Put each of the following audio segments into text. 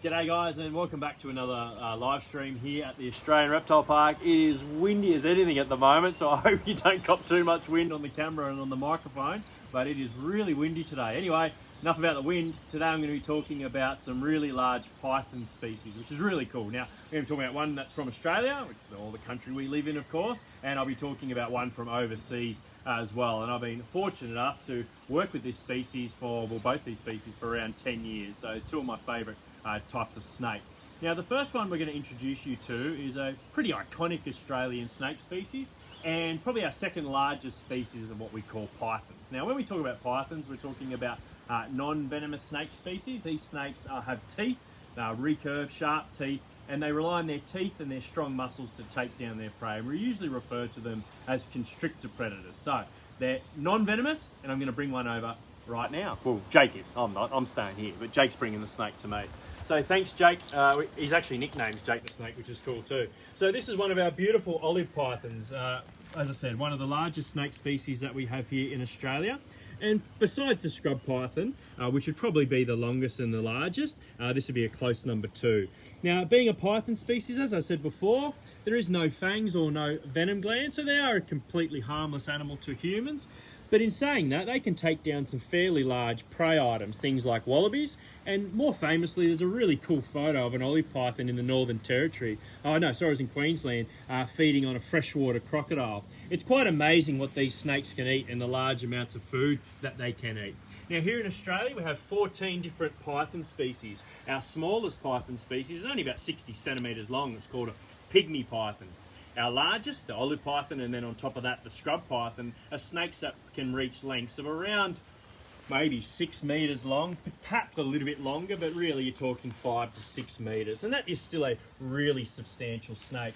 G'day guys, and welcome back to another live stream here at the Australian Reptile Park. It is windy as anything at the moment, so I hope you don't cop too much wind on the camera and on the microphone, but it is really windy today. Anyway, enough about the wind. Today I'm going to be talking about some really large python species, which is really cool. Now, I'm going to be talking about one that's from Australia, which is all the country we live in, of course, and I'll be talking about one from overseas as well. And I've been fortunate enough to work with this species both these species for around 10 years, so two of my favourite types of snake. Now, the first one we're going to introduce you to is a pretty iconic Australian snake species, and probably our second largest species of what we call pythons. Now, when we talk about pythons, we're talking about non-venomous snake species. These snakes have teeth, recurved, sharp teeth, and they rely on their teeth and their strong muscles to take down their prey. And we usually refer to them as constrictor predators. So they're non-venomous, and I'm going to bring one over right now. Well, Jake is. I'm not. I'm staying here, but Jake's bringing the snake to me. So thanks, Jake. He's actually nicknamed Jake the Snake, which is cool too. So this is one of our beautiful olive pythons. As I said, one of the largest snake species that we have here in Australia. And besides the scrub python, which would probably be the longest and the largest, this would be a close number 2. Now, being a python species, as I said before, there is no fangs or no venom glands, so they are a completely harmless animal to humans. But in saying that, they can take down some fairly large prey items, things like wallabies, and more famously, there's a really cool photo of an olive python in the Northern Territory. It was in Queensland, feeding on a freshwater crocodile. It's quite amazing what these snakes can eat and the large amounts of food that they can eat. Now, here in Australia, we have 14 different python species. Our smallest python species is only about 60 centimetres long. It's called a pygmy python. Our largest, the olive python, and then on top of that, the scrub python, are snakes that can reach lengths of around maybe 6 metres long, perhaps a little bit longer, but really you're talking 5 to 6 metres, and that is still a really substantial snake.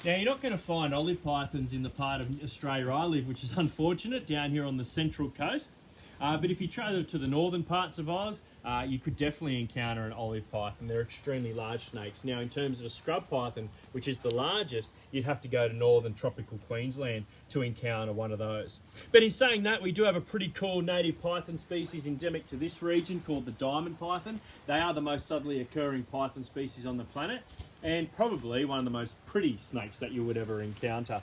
Now, you're not going to find olive pythons in the part of Australia I live, which is unfortunate, down here on the central coast. But if you travel to the northern parts of Oz, you could definitely encounter an olive python. They're extremely large snakes. Now, in terms of a scrub python, which is the largest, you'd have to go to northern tropical Queensland to encounter one of those. But in saying that, we do have a pretty cool native python species endemic to this region called the diamond python. They are the most southerly occurring python species on the planet, and probably one of the most pretty snakes that you would ever encounter.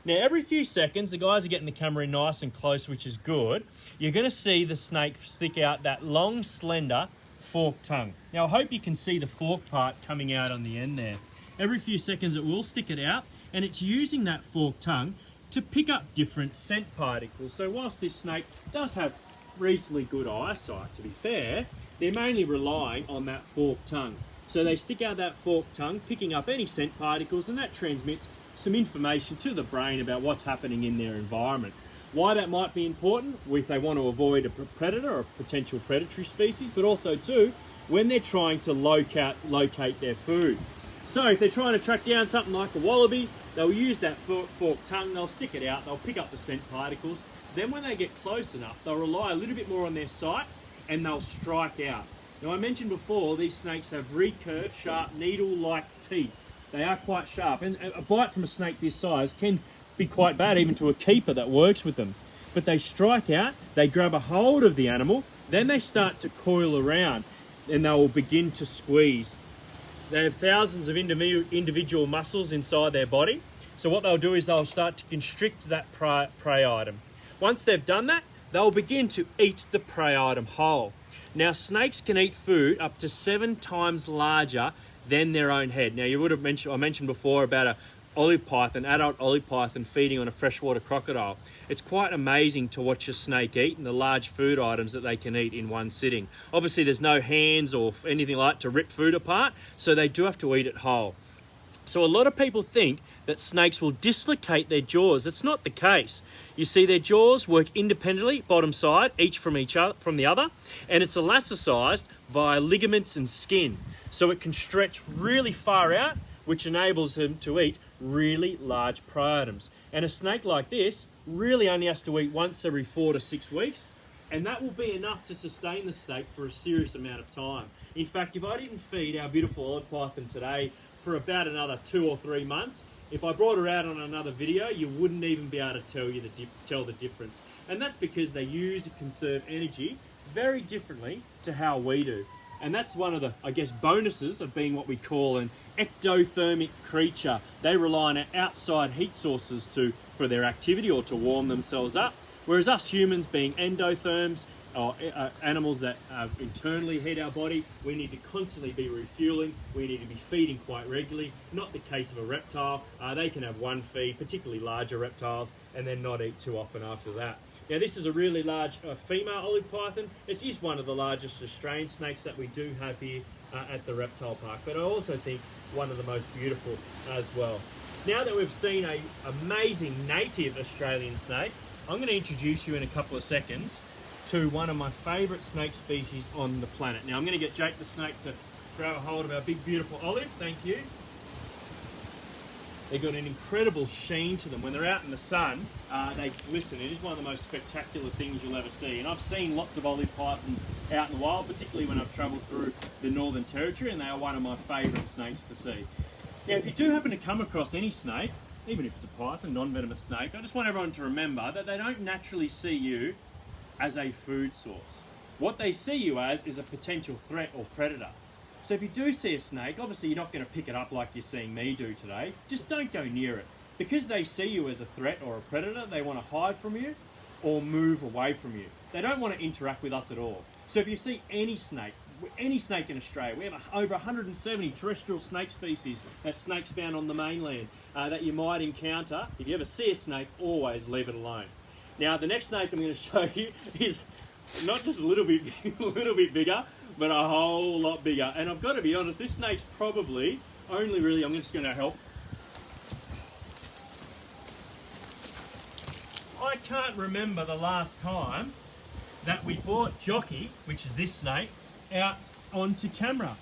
Now, every few seconds, the guys are getting the camera in nice and close, which is good. You're going to see the snake stick out that long, slender, forked tongue. Now, I hope you can see the forked part coming out on the end there. Every few seconds, it will stick it out, and it's using that forked tongue to pick up different scent particles. So whilst this snake does have reasonably good eyesight, to be fair, they're mainly relying on that forked tongue. So they stick out that forked tongue, picking up any scent particles, and that transmits some information to the brain about what's happening in their environment. Why that might be important if they want to avoid a predator or a potential predatory species, but also too when they're trying to locate their food. So if they're trying to track down something like a wallaby, they'll use that forked tongue, they'll stick it out, they'll pick up the scent particles. Then when they get close enough, they'll rely a little bit more on their sight and they'll strike out. Now, I mentioned before, these snakes have recurved, sharp, needle-like teeth. They are quite sharp, and a bite from a snake this size can be quite bad even to a keeper that works with them. But they strike out, they grab a hold of the animal, then they start to coil around and they will begin to squeeze. They have thousands of individual muscles inside their body, so what they'll do is they'll start to constrict that prey item. Once they've done that, they'll begin to eat the prey item whole. Now, snakes can eat food up to 7 times larger than their own head. Now, you would have mentioned, I mentioned before about an adult olive python feeding on a freshwater crocodile. It's quite amazing to watch a snake eat and the large food items that they can eat in one sitting. Obviously, there's no hands or anything like that to rip food apart, so they do have to eat it whole. So a lot of people think that snakes will dislocate their jaws. It's not the case. You see, their jaws work independently, bottom side, each from the other, and it's elasticized via ligaments and skin. So it can stretch really far out, which enables them to eat really large prey items. And a snake like this really only has to eat once every 4 to 6 weeks, and that will be enough to sustain the snake for a serious amount of time. In fact, if I didn't feed our beautiful olive python today for about another 2 or 3 months, if I brought her out on another video, you wouldn't even be able to tell the difference. And that's because they use and conserve energy very differently to how we do. And that's one of the, I guess, bonuses of being what we call an ectothermic creature. They rely on outside heat sources for their activity or to warm themselves up. Whereas us humans, being endotherms, or animals that internally heat our body, we need to constantly be refueling, we need to be feeding quite regularly. Not the case of a reptile. They can have one feed, particularly larger reptiles, and then not eat too often after that. Now this is a really large female olive python. It is one of the largest Australian snakes that we do have here at the reptile park, but I also think one of the most beautiful as well. Now that we've seen an amazing native Australian snake, I'm going to introduce you in a couple of seconds to one of my favourite snake species on the planet. Now I'm going to get Jake the snake to grab a hold of our big beautiful olive. Thank you. They've got an incredible sheen to them. When they're out in the sun, they glisten. It is one of the most spectacular things you'll ever see. And I've seen lots of olive pythons out in the wild, particularly when I've travelled through the Northern Territory, and they are one of my favourite snakes to see. Now, if you do happen to come across any snake, even if it's a python, non-venomous snake, I just want everyone to remember that they don't naturally see you as a food source. What they see you as is a potential threat or predator. So if you do see a snake, obviously you're not going to pick it up like you're seeing me do today. Just don't go near it. Because they see you as a threat or a predator, they want to hide from you or move away from you. They don't want to interact with us at all. So if you see any snake in Australia, we have over 170 terrestrial snake species, that's snakes found on the mainland, that you might encounter. If you ever see a snake, always leave it alone. Now, the next snake I'm going to show you is not just a little bit bigger, but a whole lot bigger. And I've got to be honest, this snake's probably only really, I'm just going to help. I can't remember the last time that we brought Jockey, which is this snake, out onto camera.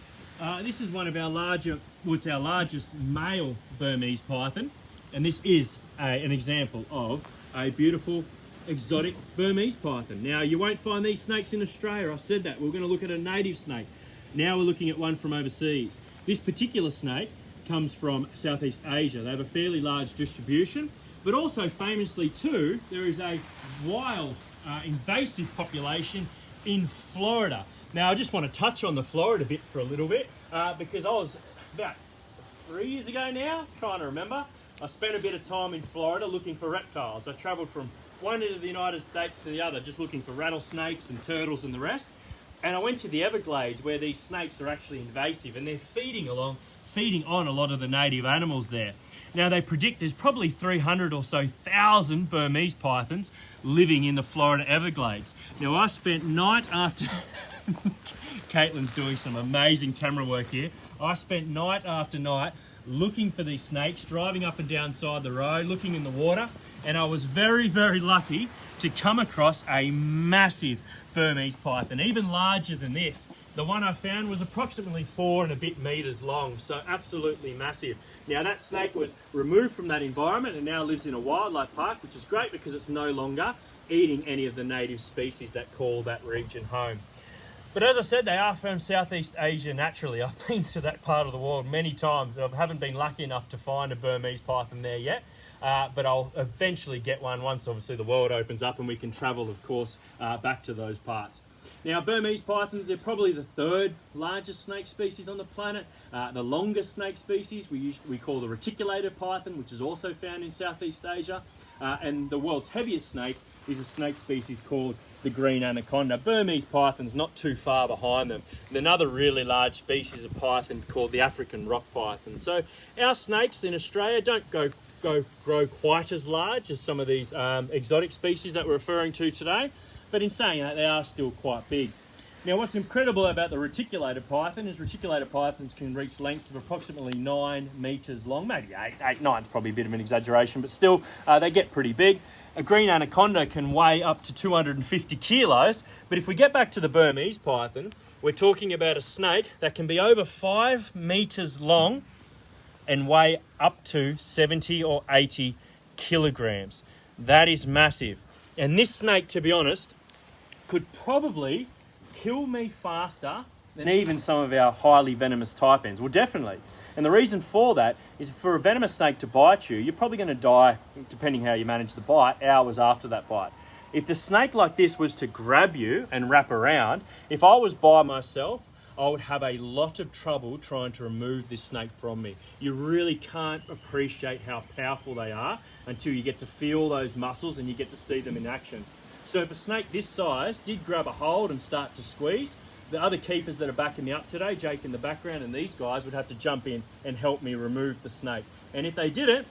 This is one of our it's our largest male Burmese python. And this is an example of a beautiful exotic Burmese python. Now, you won't find these snakes in Australia. I said that. We're going to look at a native snake. Now we're looking at one from overseas. This particular snake comes from Southeast Asia. They have a fairly large distribution, but also famously too, there is a wild invasive population in Florida. Now, I just want to touch on the Florida bit for a little bit because I was about 3 years ago now, trying to remember, I spent a bit of time in Florida looking for reptiles. I travelled from one end of the United States to the other, just looking for rattlesnakes and turtles and the rest. And I went to the Everglades where these snakes are actually invasive and they're feeding on a lot of the native animals there. Now, they predict there's probably 300 or so thousand Burmese pythons living in the Florida Everglades. Now, I spent night after... Caitlin's doing some amazing camera work here. I spent night after night looking for these snakes, driving up and down side the road, looking in the water, and I was very, very lucky to come across a massive Burmese python, even larger than this. The one I found was approximately 4 and a bit meters long, so absolutely massive. Now, that snake was removed from that environment and now lives in a wildlife park, which is great because it's no longer eating any of the native species that call that region home. But as I said, they are from Southeast Asia naturally. I've been to that part of the world many times. I haven't been lucky enough to find a Burmese python there yet, but I'll eventually get one once obviously the world opens up and we can travel, of course, back to those parts. Now, Burmese pythons, they're probably the third largest snake species on the planet. The longest snake species we call the reticulated python, which is also found in Southeast Asia. And the world's heaviest snake is a snake species called the green anaconda. Burmese python's not too far behind them. And another really large species of python called the African rock python. So our snakes in Australia don't grow quite as large as some of these exotic species that we're referring to today, but in saying that, they are still quite big. Now, what's incredible about the reticulated python is reticulated pythons can reach lengths of approximately 9 meters long, maybe 8, 9 is probably a bit of an exaggeration, but still they get pretty big. A green anaconda can weigh up to 250 kilos, but if we get back to the Burmese python, we're talking about a snake that can be over 5 meters long and weigh up to 70 or 80 kilograms. That is massive. And this snake, to be honest, could probably kill me faster than even some of our highly venomous taipans. Well, definitely. And the reason for that is for a venomous snake to bite you, you're probably going to die, depending how you manage the bite, hours after that bite. If the snake like this was to grab you and wrap around, if I was by myself, I would have a lot of trouble trying to remove this snake from me. You really can't appreciate how powerful they are until you get to feel those muscles and you get to see them in action. So if a snake this size did grab a hold and start to squeeze, the other keepers that are backing me up today, Jake in the background and these guys, would have to jump in and help me remove the snake. And if they didn't,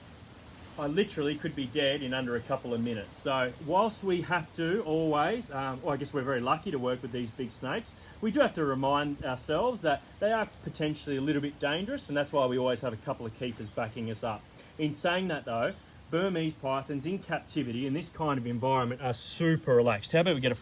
I literally could be dead in under a couple of minutes. So whilst we have to always, well, I guess we're very lucky to work with these big snakes, we do have to remind ourselves that they are potentially a little bit dangerous, and that's why we always have a couple of keepers backing us up. In saying that though, Burmese pythons in captivity in this kind of environment are super relaxed. How about we get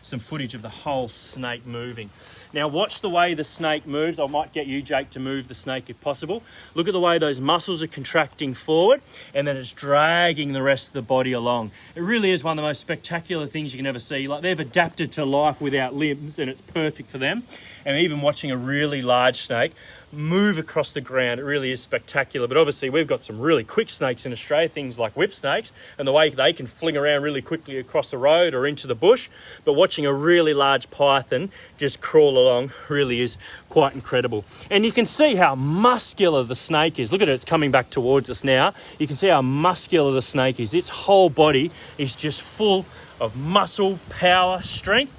some footage of the whole snake moving? Now watch the way the snake moves. I might get you, Jake, to move the snake if possible. Look at the way those muscles are contracting forward and then it's dragging the rest of the body along. It really is one of the most spectacular things you can ever see. Like, they've adapted to life without limbs and it's perfect for them. And even watching a really large snake move across the ground, it really is spectacular. But obviously we've got some really quick snakes in Australia, things like whip snakes, and the way they can fling around really quickly across the road or into the bush. But watching a really large python just crawl along really is quite incredible. And you can see how muscular the snake is. Look at it, it's coming back towards us now. You can see how muscular the snake is. Its whole body is just full of muscle, power, strength,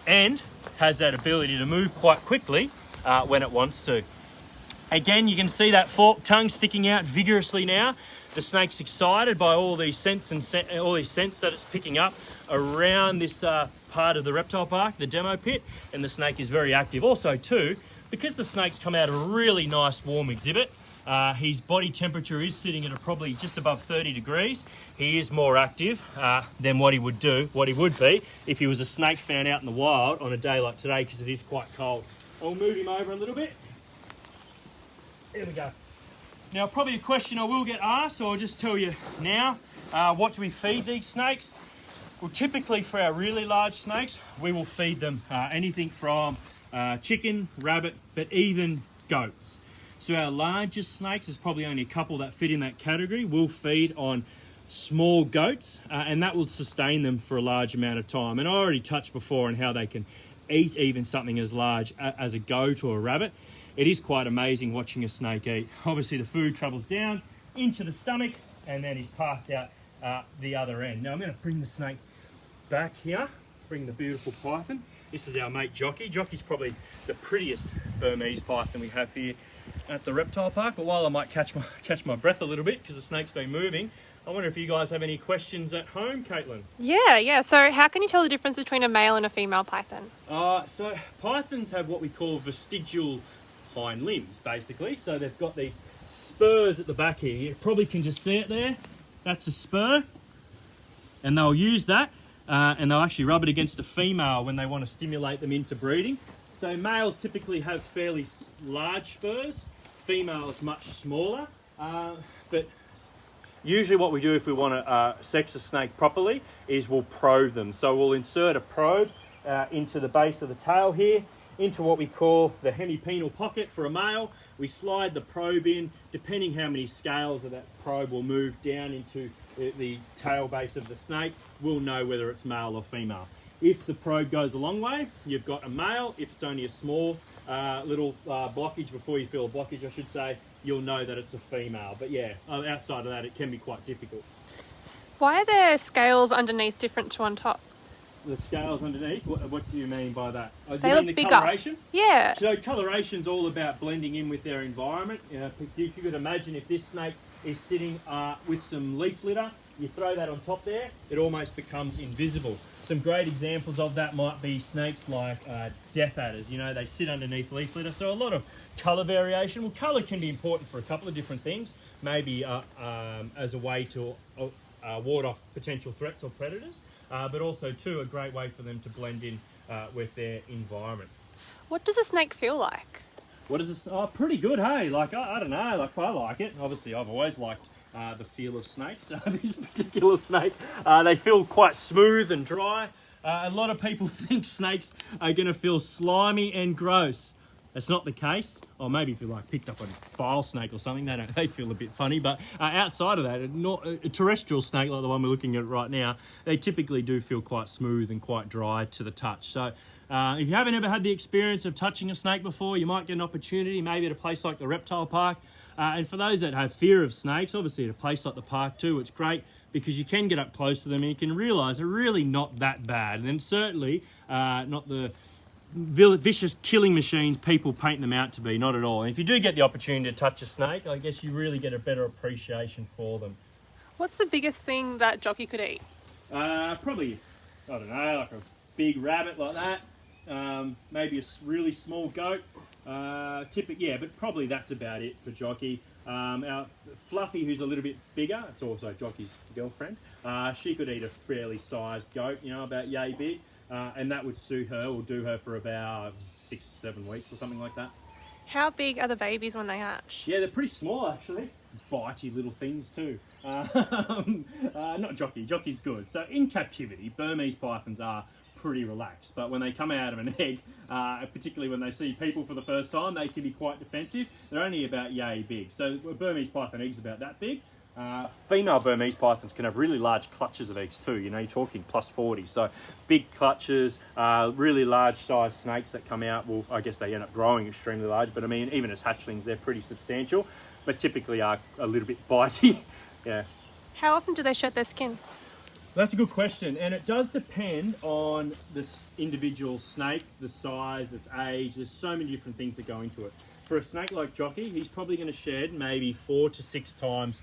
and has that ability to move quite quickly when it wants to. Again, you can see that forked tongue sticking out vigorously now. The snake's excited by all these scents that it's picking up around this part of the reptile park, the demo pit, and the snake is very active. Also too, because the snake's come out of a really nice warm exhibit, his body temperature is sitting at probably just above 30 degrees. He is more active than what he would be if he was a snake found out in the wild on a day like today, because it is quite cold. I'll move him over a little bit. There we go. Now, probably a question I will get asked, so I'll just tell you now, what do we feed these snakes? Well, typically for our really large snakes, we will feed them anything from chicken, rabbit, but even goats. So our largest snakes, there's probably only a couple that fit in that category, we'll feed on small goats, and that will sustain them for a large amount of time. And I already touched before on how they can eat even something as large as a goat or a rabbit. It is quite amazing watching a snake eat. Obviously the food travels down into the stomach and then is passed out the other end. Now I'm going to bring the snake back here, bring the beautiful python. This is our mate Jockey. Jockey's probably the prettiest Burmese python we have here at the reptile park. But while I might catch my breath a little bit because the snake's been moving, I wonder if you guys have any questions at home, Caitlin? Yeah. So how can you tell the difference between a male and a female python? So pythons have what we call vestigial hind limbs, basically. So they've got these spurs at the back here. You probably can just see it there. That's a spur. And they'll use that and they'll actually rub it against a female when they want to stimulate them into breeding. So males typically have fairly large spurs, females much smaller. But usually what we do if we want to sex a snake properly is we'll probe them. So we'll insert a probe into the base of the tail here, into what we call the hemipenal pocket for a male. We slide the probe in. Depending how many scales of that probe will move down into the tail base of the snake, we'll know whether it's male or female. If the probe goes a long way, you've got a male. If it's only a small little blockage, before you feel a blockage I should say, you'll know that it's a female. But yeah, outside of that it can be quite difficult. Why are there scales underneath different to on top? The scales underneath? What do you mean by that? They look bigger. Coloration? Yeah. So coloration's all about blending in with their environment. You could imagine if this snake is sitting with some leaf litter, you throw that on top there, it almost becomes invisible. Some great examples of that might be snakes like death adders. You know, they sit underneath leaf litter. So a lot of colour variation. Well, colour can be important for a couple of different things. Maybe as a way to ward off potential threats or predators. But also too a great way for them to blend in with their environment. What does a snake feel like? What is this? Oh, pretty good, hey. Like I don't know, like I like it. Obviously, I've always liked the feel of snakes. This particular snake, they feel quite smooth and dry. A lot of people think snakes are going to feel slimy and gross. That's not the case. Or maybe if you picked up a file snake or something, they feel a bit funny. But outside of that, a terrestrial snake like the one we're looking at right now, they typically do feel quite smooth and quite dry to the touch. So If you haven't ever had the experience of touching a snake before, you might get an opportunity, maybe at a place like the Reptile Park. And for those that have fear of snakes, obviously at a place like the park too, it's great because you can get up close to them and you can realise they're really not that bad. And then certainly not the vicious killing machines people paint them out to be, not at all. And if you do get the opportunity to touch a snake, I guess you really get a better appreciation for them. What's the biggest thing that Jockey could eat? Probably, I don't know, like a big rabbit like that. Maybe a really small goat. Yeah, but probably that's about it for Jockey. Our Fluffy, who's a little bit bigger, it's also Jockey's girlfriend, she could eat a fairly sized goat, you know, about yay big, and that would suit her or do her for about 6 or 7 weeks or something like that. How big are the babies when they hatch? Yeah, they're pretty small actually. Bitey little things too. Not Jockey. Jockey's good. So in captivity, Burmese pythons are pretty relaxed, but when they come out of an egg, particularly when they see people for the first time, they can be quite defensive. They're only about yay big. So a Burmese python egg's about that big. Female Burmese pythons can have really large clutches of eggs too. You know, you're talking plus 40. So big clutches, really large sized snakes that come out. Well, I guess they end up growing extremely large, but I mean, even as hatchlings, they're pretty substantial, but typically are a little bit bitey. Yeah. How often do they shed their skin? That's a good question, and it does depend on this individual snake, the size, its age. There's so many different things that go into it. For a snake like Jockey, he's probably going to shed maybe 4 to 6 times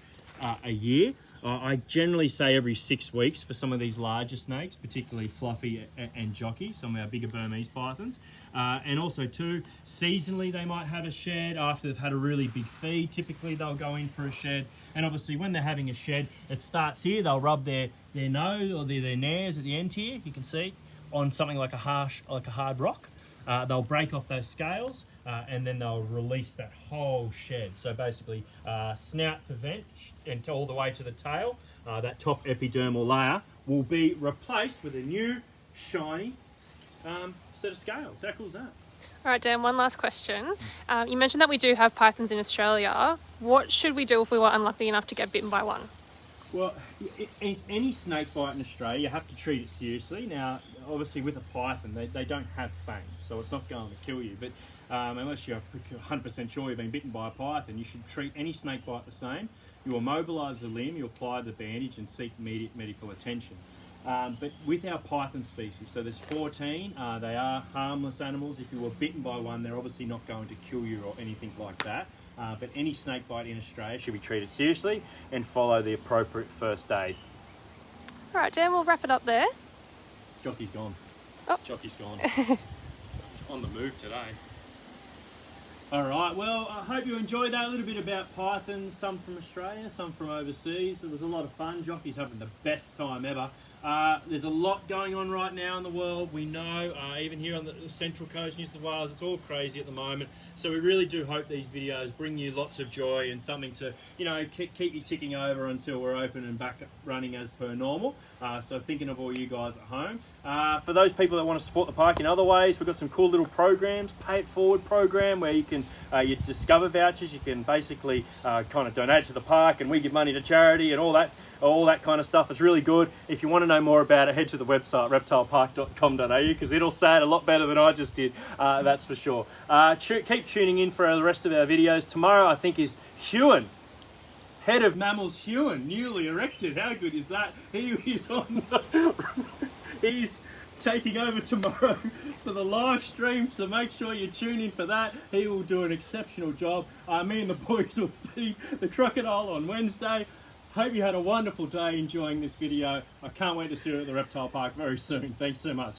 a year. I generally say every 6 weeks for some of these larger snakes, particularly Fluffy and Jockey, some of our bigger Burmese pythons. And also too, seasonally they might have a shed after they've had a really big feed. Typically they'll go in for a shed. And obviously when they're having a shed, it starts here. They'll rub their nose or their nares at the end here, you can see, on something like a hard rock. They'll break off those scales and then they'll release that whole shed. So basically snout to vent and all the way to the tail, that top epidermal layer will be replaced with a new shiny set of scales. How cool is that? All right, Dan, one last question. You mentioned that we do have pythons in Australia. What should we do if we were unlucky enough to get bitten by one? Well, any snake bite in Australia, you have to treat it seriously. Now, obviously with a python, they don't have fangs, so it's not going to kill you. But unless you're 100% sure you've been bitten by a python, you should treat any snake bite the same. You immobilise the limb, you apply the bandage and seek immediate medical attention. But with our python species, so there's 14, they are harmless animals. If you were bitten by one, they're obviously not going to kill you or anything like that. But any snake bite in Australia should be treated seriously and follow the appropriate first aid. All right, Dan, we'll wrap it up there. Jockey's gone. Oh. Jockey's gone. On the move today. All right, well, I hope you enjoyed that. A little bit about pythons, some from Australia, some from overseas. It was a lot of fun. Jockey's having the best time ever. There's a lot going on right now in the world. We know, even here on the Central Coast, New South Wales, it's all crazy at the moment. So we really do hope these videos bring you lots of joy and something to, you know, keep you ticking over until we're open and back running as per normal. So thinking of all you guys at home. For those people that want to support the park in other ways, we've got some cool little programs. Pay It Forward program where you can you discover vouchers. You can basically kind of donate to the park and we give money to charity and all that kind of stuff. Is really good. If you want to know more about it, head to the website reptilepark.com.au because it'll say it a lot better than I just did, that's for sure. Keep tuning in for the rest of our videos. Tomorrow I think is Hewan, head of mammals Hewan, newly erected. How good is that? He is on he's taking over tomorrow for the live stream, so make sure you tune in for that. He will do an exceptional job. Me and the boys will feed the crocodile on Wednesday. Hope you had a wonderful day enjoying this video. I can't wait to see you at the Reptile Park very soon. Thanks so much.